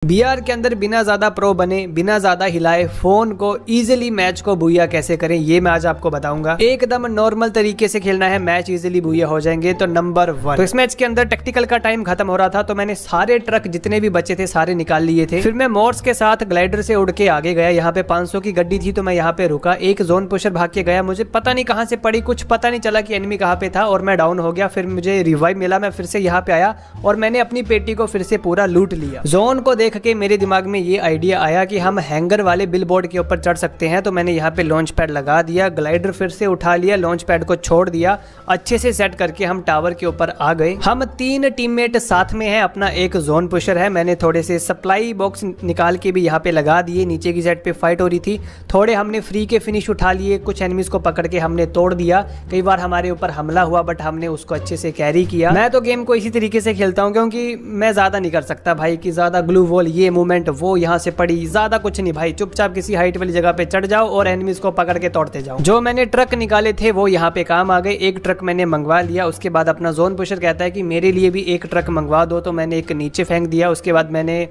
B R के अंदर बिना ज़्यादा प्रो बने, बिना ज़्यादा हिलाए फ़ोन को इजीली मैच को बुया कैसे करें, ये मैं आज आपको बताऊंगा। एकदम नॉर्मल तरीके से खेलना है, मैच इजीली बुया हो जाएंगे। तो नंबर 1, तो इस मैच के अंदर टेक्टिकल का टाइम खत्म हो रहा था, तो मैंने सारे ट्रक जितने भी बचे थे सारे निकाल लिए थे। फिर मैं मोर्स के साथ ग्लाइडर से उड़ के आगे गया। यहाँ पे 500 की गड्डी थी तो मैं यहाँ पे रुका। एक जोन पुशर भाग के गया, मुझे पता नहीं कहाँ से पड़ी, कुछ पता नहीं चला कि एनिमी कहाँ पे था और मैं डाउन हो गया। फिर मुझे रिवाइव मिला, मैं फिर से यहाँ पे आया और मैंने अपनी पेटी को फिर से पूरा लूट लिया। जोन को देख के मेरे दिमाग में ये आइडिया आया कि हम हैंगर वाले बिलबोर्ड के ऊपर चढ़ सकते हैं, तो मैंने यहाँ पे लॉन्च पैड लगा दिया, ग्लाइडर फिर से उठा लिया, लॉन्च पैड को छोड़ दिया, अच्छे से सेट करके हम टावर के ऊपर आ गए। हम 3 टीममेट साथ में हैं, अपना एक जोन पुशर है। मैंने थोड़े से सप्लाई बॉक्स निकाल के भी यहाँ पे लगा दिए। नीचे की साइड पे फाइट हो रही थी, थोड़े हमने फ्री के फिनिश उठा लिए, कुछ एनिमीज को पकड़ के हमने तोड़ दिया। कई बार हमारे ऊपर हमला हुआ बट हमने उसको अच्छे से कैरी किया। मैं तो गेम को इसी तरीके से खेलता हूँ क्योंकि मैं ज्यादा नहीं कर सकता भाई कि ज्यादा ग्लू वॉल ये मूवमेंट वो यहाँ से पड़ी, ज्यादा कुछ नहीं भाई। चुपचाप किसी हाइट वाली जगह पे चढ़ जाओ और एनिमीज को पकड़ के तोड़ते जाओ। जो मैंने ट्रक निकाले थे वो यहाँ पे काम आ गए। एक ट्रक मैंने मंगवा लिया। उसके बाद अपना जोन पुशर कहता है कि मेरे लिए भी एक ट्रक मंगवा दो, तो मैंने एक नीचे फेंक दिया। उसके बाद मैंने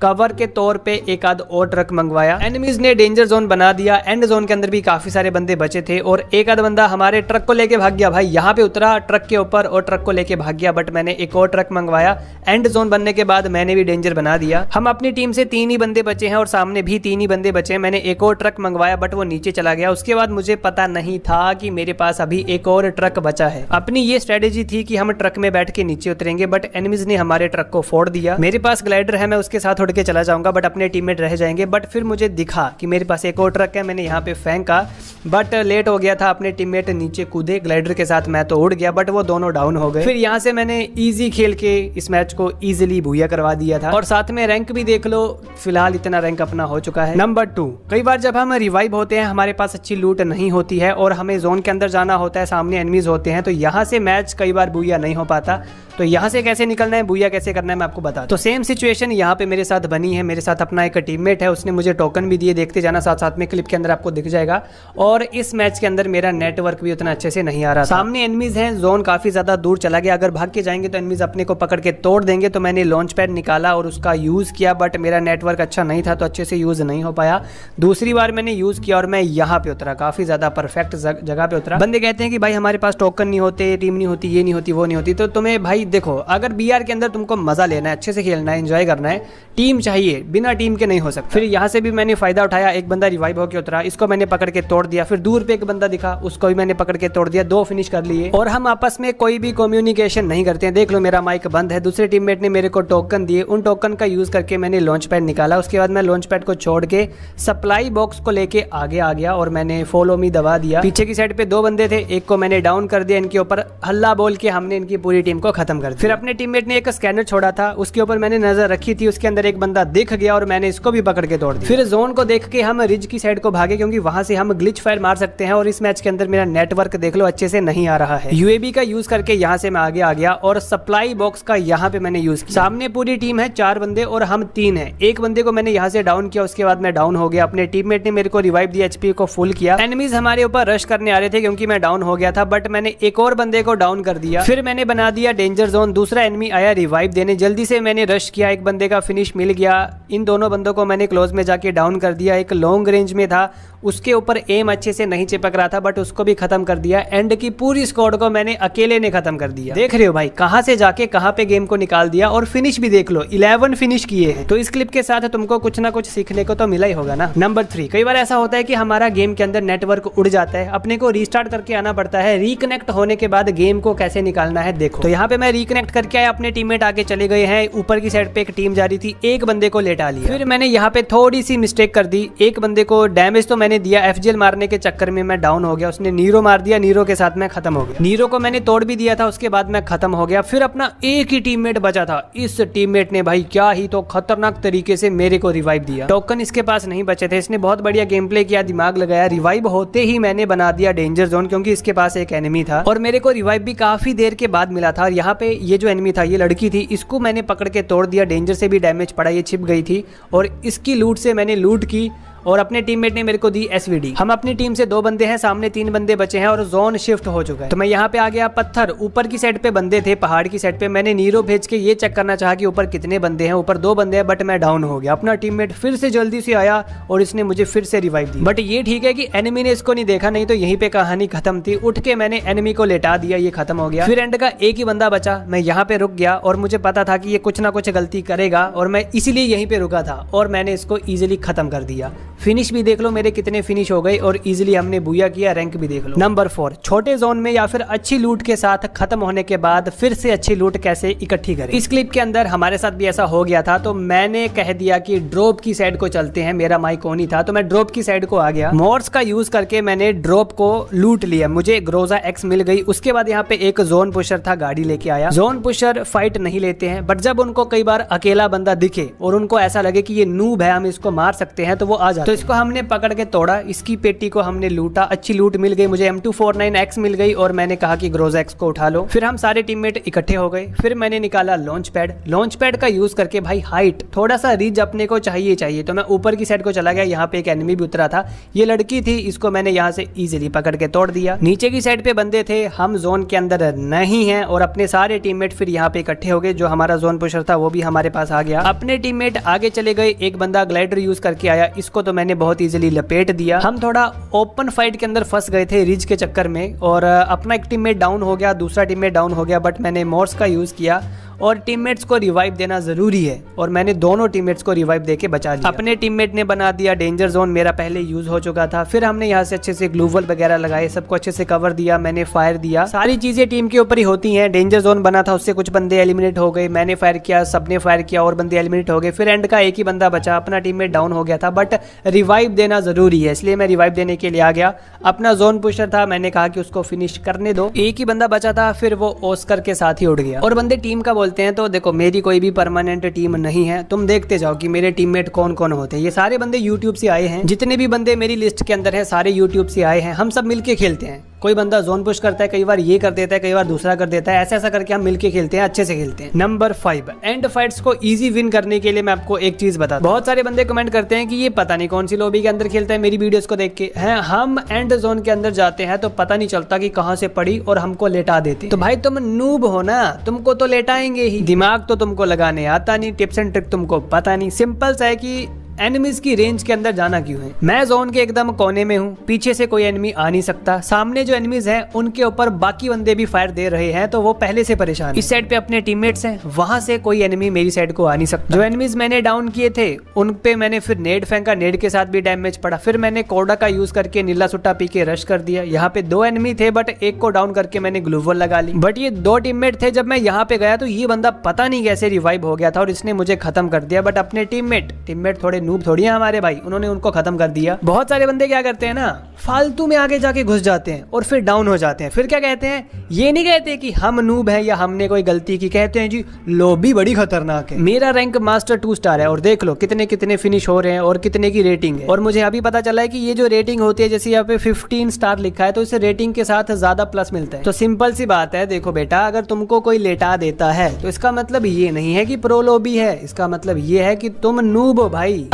कवर के तौर पे एक आध और ट्रक मंगवाया। एनिमीज ने डेंजर जोन बना दिया। एंड जोन के अंदर भी काफी सारे बंदे बचे थे और एक आध बंदा हमारे ट्रक को लेके भाग गया भाई। यहाँ पे उतरा ट्रक के ऊपर और ट्रक को लेके भाग गया, बट मैंने एक और ट्रक मंगवाया। एंड जोन बनने के बाद मैंने भी डेंजर बना दिया। हम अपनी टीम से 3 ही बंदे बचे हैं और सामने भी 3 ही बंदे बचे हैं। मैंने एक और ट्रक मंगवाया बट वो नीचे चला गया। उसके बाद मुझे पता नहीं था कि मेरे पास अभी एक और ट्रक बचा है। अपनी ये स्ट्रेटेजी थी कि हम ट्रक में बैठ के नीचे उतरेंगे, बट एनिमीज ने हमारे ट्रक को फोड़ दिया। मेरे पास ग्लाइडर है, मैं उसके साथ उड़ के चला जाऊंगा बट अपने टीममेट रह जाएंगे। बट फिर मुझे दिखा कि मेरे पास एक और ट्रक है, मैंने यहाँ पे फेंका बट लेट हो गया था। अपने टीममेट नीचे कूदे ग्लाइडर के साथ, मैं तो उड़ गया बट वो दोनों डाउन हो गए। फिर यहाँ से मैंने इजी खेल के इस मैच को इजीली भूया करवा दिया था और साथ में रैंक भी देख लो, फिलहाल इतना रैंक अपना हो चुका है। नंबर 2, कई बार जब हम रिवाइव होते हैं हमारे पास अच्छी लूट नहीं होती है और हमें जोन के अंदर जाना होता है, सामने एनिमीज होते हैं, तो यहाँ से मैच कई बार भूया नहीं हो पाता। तो यहाँ से कैसे निकलना है, भूया कैसे करना है, मैं आपको बता। तो सेम सिचुएशन यहाँ पे मेरे साथ बनी है। मेरे साथ अपना एक टीममेट है, उसने मुझे टोकन भी दिए, देखते जाना साथ साथ में, क्लिप के अंदर आपको दिख जाएगा। और इस मैच के अंदर मेरा नेटवर्क भी उतना अच्छे से नहीं आ रहा। सामने एनिमीज हैं, जोन काफी ज्यादा दूर चला गया, अगर भाग के जाएंगे तो एनिमीज अपने को पकड़ के तोड़ देंगे। तो मैंने लॉन्च पैड निकाला और उसका यूज किया, बट मेरा नेटवर्क अच्छा नहीं था तो अच्छे से यूज नहीं हो पाया। दूसरी बार मैंने यूज किया और मैं यहाँ पे उतरा, काफी ज्यादा परफेक्ट जगह पे उतरा। बंदे कहते हैं कि भाई हमारे पास टोकन नहीं होते, टीम नहीं होती, ये नहीं होती, वो नहीं होती। तो तुम्हें भाई देखो, अगर बीआर के अंदर तुमको मजा लेना है, अच्छे से खेलना है, एंजॉय करना है, टीम चाहिए, बिना टीम के नहीं हो सकता। फिर यहाँ से भी मैंने फायदा उठाया। एक बंदा रिवाइव होकर उतरा, इसको मैंने पकड़ के तोड़ दिया। फिर दूर पे एक बंदा दिखा, उसको भी मैंने पकड़ के तोड़ दिया। 2 फिनिश कर लिए और हम आपस में कोई भी कम्युनिकेशन नहीं करते हैं। देख लो मेरा माइक बंद है। दूसरे टीममेट ने मेरे को टोकन दिए, उन टोकन का यूज करके मैंने लॉन्च पैड निकाला। उसके बाद मैं लॉन्च पैड को छोड़ के सप्लाई बॉक्स को लेके आगे आ गया और मैंने फॉलो मी दबा दिया। पीछे की साइड पे 2 बंदे थे, एक को मैंने डाउन कर दिया। इनके ऊपर हल्ला बोल के हमने इनकी पूरी टीम को खत्म कर दिया। फिर अपने टीममेट ने एक स्कैनर छोड़ा था, उसके ऊपर मैंने नजर रखी थी, उसके अंदर एक बंदा दिख गया और मैंने इसको भी पकड़ के तोड़ दिया। फिर जोन को देख के हम रिज की साइड को भागे क्योंकि वहां से हम ग्लिच फायर मार सकते हैं। और इस मैच के अंदर मेरा नेटवर्क देख लो अच्छे से नहीं आ रहा है। यूएबी का यूज करके यहाँ से मैं आगे आ गया और सप्लाई बॉक्स का यहाँ पे मैंने यूज किया। सामने पूरी टीम है, 4 बंदे और हम 3 हैं। एक बंदे को मैंने यहाँ से डाउन किया, उसके बाद मैं डाउन हो गया। अपने टीममेट ने मेरे को रिवाइव दिया, एचपी को फुल किया। एनिमीज हमारे ऊपर रश करने आ रहे थे क्योंकि मैं डाउन हो गया था, बट मैंने एक और बंदे को डाउन कर दिया। फिर मैंने बना दिया डेंजर जोन। दूसरा एनिमी आया रिवाइव देने, जल्दी से मैंने रश किया, एक बंदे का फिनिश मिल गया। इन दोनों बंदों को मैंने क्लोज में जाके डाउन कर दिया। एक लॉन्ग रेंज में था, उसके ऊपर एम अच्छे से नहीं चिपक रहा था, बट उसको भी खत्म कर दिया। एंड की पूरी स्क्वाड को मैंने अकेले ने खत्म कर दिया। देख रहे हो भाई कहां से जाके कहां पे गेम को निकाल दिया। और फिनिश भी देख लो, 11 फिनिश किए हैं। तो इस क्लिप के साथ तुमको कुछ ना कुछ सीखने को तो मिला ही होगा ना। नंबर 3, कई बार ऐसा होता है कि हमारा गेम के अंदर नेटवर्क उड़ जाता है, अपने को रीस्टार्ट करके आना पड़ता है। रिकनेक्ट होने के बाद गेम को कैसे निकालना है देखो। तो यहाँ पे मैं रिकनेक्ट करके आया, अपने टीममेट आगे चले गए हैं। ऊपर की साइड पे एक टीम जा रही थी, एक बंदे को लेटा लिया। फिर मैंने यहाँ पे थोड़ी सी मिस्टेक कर दी, एक बंदे को डैमेज तो मैंने दिया, एफजीएल मारने के चक्कर में मैं डाउन हो गया। उसने नीरो मार दिया, नीरो के साथ मैं खत्म हो गया। नीरो को मैंने तोड़ भी दिया था, उसके बाद मैं खत्म हो गया। फिर अपना एक ही टीममेट बचा था, इस टीममेट ने भाई क्या ही तो खतरनाक तरीके से मेरे को रिवाइव दिया। टोकन इसके पास नहीं बचे थे, इसने बहुत बढ़िया गेम प्ले किया, दिमाग लगाया। रिवाइव होते ही मैंने बना दिया डेंजर जोन क्योंकि इसके पास एक एनिमी था और मेरे को रिवाइव भी काफी देर के बाद मिला था। और यहाँ पे ये जो एनिमी था, ये लड़की थी, इसको मैंने पकड़ के तोड़ दिया। डेंजर से भी डैमेज पड़ा, ये छिप गई थी और इसकी लूट से मैंने लूट की और अपने टीममेट ने मेरे को दी SVD। हम अपनी टीम से 2 बंदे हैं, सामने 3 बंदे बचे हैं और जोन शिफ्ट हो चुका है। तो मैं यहाँ पे आ गया पत्थर, ऊपर की साइड पे बंदे थे, पहाड़ की साइड पे। मैंने नीरो भेज के ये चेक करना चाहा कि ऊपर कितने बंदे हैं। ऊपर 2 बंदे हैं बट मैं डाउन हो गया। अपना टीममेट फिर से जल्दी से आया और इसने मुझे फिर से रिवाइव दी। बट ये ठीक है कि एनिमी ने इसको नहीं देखा, नहीं तो यहीं पे कहानी खत्म थी। उठ के मैंने एनिमी को लेटा दिया, ये खत्म हो गया। फिर एंड का एक ही बंदा बचा, मैं यहाँ पे रुक गया और मुझे पता था कि ये कुछ ना कुछ गलती करेगा और मैं इसीलिए यहीं पे रुका था और मैंने इसको इजीली खत्म कर दिया। फिनिश भी देख लो मेरे कितने फिनिश हो गए और इजीली हमने बूया किया। रैंक भी देख लो। नंबर 4, छोटे जोन में या फिर अच्छी लूट के साथ खत्म होने के बाद फिर से अच्छी लूट कैसे इकट्ठी करें। इस क्लिप के अंदर हमारे साथ भी ऐसा हो गया था, तो मैंने कह दिया कि ड्रॉप की साइड को चलते हैं। मेरा माइक ऑन ही था तो मैं ड्रॉप की साइड को आ गया। मोड्स का यूज करके मैंने ड्रॉप को लूट लिया, मुझे ग्रोजा X मिल गई। उसके बाद यहाँ पे एक जोन पुशर था, गाड़ी लेके आया। जोन पुशर फाइट नहीं लेते हैं, बट जब उनको कई बार अकेला बंदा दिखे और उनको ऐसा लगे कि ये नूब है, हम इसको मार सकते हैं, तो वो आ जाते। तो इसको हमने पकड़ के तोड़ा, इसकी पेटी को हमने लूटा। अच्छी लूट मिल गई मुझे, M249X मिल गई और मैंने कहा कि ग्रोजा X को उठा लो। फिर हम सारे टीममेट इकट्ठे हो गए। फिर मैंने निकाला लॉन्च पैड। लॉन्च पैड का यूज करके भाई हाइट थोड़ा सा रीच अपने को चाहिए, तो मैं ऊपर की साइड को चला गया। यहाँ पे एक एनिमी भी उतरा था, ये लड़की थी, इसको मैंने यहाँ से इजीली पकड़ के तोड़ दिया। नीचे की साइड पे बंदे थे, हम जोन के अंदर नहीं हैं और अपने सारे टीममेट फिर यहाँ पे इकट्ठे हो गए। जो हमारा जोन पुशर था वो भी हमारे पास आ गया। अपने टीममेट आगे चले गए, एक बंदा ग्लाइडर यूज करके आया, इसको तो मैंने बहुत इजीली लपेट दिया। हम थोड़ा ओपन फाइट के अंदर फंस गए थे रिज के चक्कर में और अपना एक टीममेट डाउन हो गया, दूसरा टीममेट डाउन हो गया, बट मैंने मोर्स का यूज किया और टीममेट्स को रिवाइव देना जरूरी है और मैंने दोनों टीममेट्स को रिवाइव देके बचा लिया। अपने टीममेट ने बना दिया डेंजर जोन, मेरा पहले यूज हो चुका था। फिर हमने यहाँ से अच्छे से ग्लूवल वगैरह लगाए, सबको अच्छे से कवर दिया, मैंने फायर दिया। सारी चीजें टीम के ऊपर ही होती हैं। डेंजर जोन बना था, उससे कुछ बंदे एलिमिनेट हो गए, मैंने फायर किया, सबने फायर किया और बंदे एलिमिनेट हो गए। फिर एंड का एक ही बंदा बचा, अपना टीममेट डाउन हो गया था, बट रिवाइव देना जरूरी है, इसलिए मैं रिवाइव देने के लिए आ गया। अपना जोन पुशर था, मैंने कहा कि उसको फिनिश करने दो। एक ही बंदा बचा था, फिर वो ओस्कर के साथ ही उड़ गया। और बंदे टीम का बोलते हैं, तो देखो मेरी कोई भी परमानेंट टीम नहीं है, तुम देखते जाओ कि मेरे टीममेट कौन कौन होते हैं। ये सारे बंदे यूट्यूब से आए हैं, जितने भी बंदे मेरी लिस्ट के अंदर हैं सारे यूट्यूब से आए हैं। हम सब मिलके खेलते हैं, कोई बंदा जोन पुश करता है, कई बार ये कर देता है, कई बार दूसरा कर देता है, ऐसा ऐसा करके हम मिलके खेलते हैं, अच्छे से खेलते हैं। नंबर 5, एंड फाइट्स को इजी विन करने के लिए मैं आपको एक चीज बता दूं। बहुत सारे बंदे कमेंट करते हैं कि ये पता नहीं कौन सी लॉबी के अंदर खेलता है मेरी वीडियोस को देख के। हैं हम एंड जोन के अंदर जाते हैं तो पता नहीं चलता कि कहां से पड़ी और हमको लेटा देते हैं। तो भाई तुम नूब हो ना, तुमको तो लेटाएंगे ही, दिमाग तो तुमको लगाने आता नहीं, टिप्स एंड ट्रिक तुमको पता नहीं। सिंपल सा है कि एनिमीज की रेंज के अंदर जाना क्यों है। मैं जोन के एकदम कोने में हूँ, पीछे से कोई एनिमी आ नहीं सकता। सामने जो एनिमीज हैं उनके ऊपर बाकी बंदे भी फायर दे रहे हैं, तो वो पहले से परेशान। इस साइड पे अपने टीममेट्स हैं, वहां से कोई एनिमी मेरी साइड को आ नहीं सकता। जो एनिमीज मैंने डाउन किए थे उन पे मैंने फिर नेड फेंका, नेड के साथ भी डैमेज पड़ा। फिर मैंने कोडा का यूज करके नीला सुट्टा पी के रश कर दिया। यहाँ पे 2 एनिमी थे बट एक को डाउन करके मैंने ग्लूवल लगा ली। बट ये 2 टीममेट थे, जब मैं यहाँ पे गया तो ये बंदा पता नहीं कैसे रिवाइव हो गया था और इसने मुझे खत्म कर दिया। बट अपने टीममेट थोड़े नूब थोड़ी है हमारे भाई, उन्होंने उनको खत्म कर दिया। बहुत सारे बंदे क्या करते हैं ना, फालतू में आगे जाके घुस जाते हैं और फिर डाउन हो जाते हैं। फिर क्या कहते हैं, ये नहीं कहते कि हम नूब हैं या हमने कोई गलती की, कहते हैं जी लॉबी बड़ी खतरनाक है। मेरा रैंक मास्टर 2 स्टार है और देख लो कितने कितने फिनिश हो रहे हैं और कितने की रेटिंग है। और मुझे अभी पता चला है कि ये जो रेटिंग होती है, जैसे यहाँ पे 15 स्टार लिखा है, तो इस रेटिंग के साथ ज्यादा प्लस मिलता है। तो सिंपल सी बात है, देखो बेटा, अगर तुमको कोई लेटा देता है तो इसका मतलब ये नहीं है कि प्रो लॉबी है, इसका मतलब ये है कि तुम नूब हो भाई।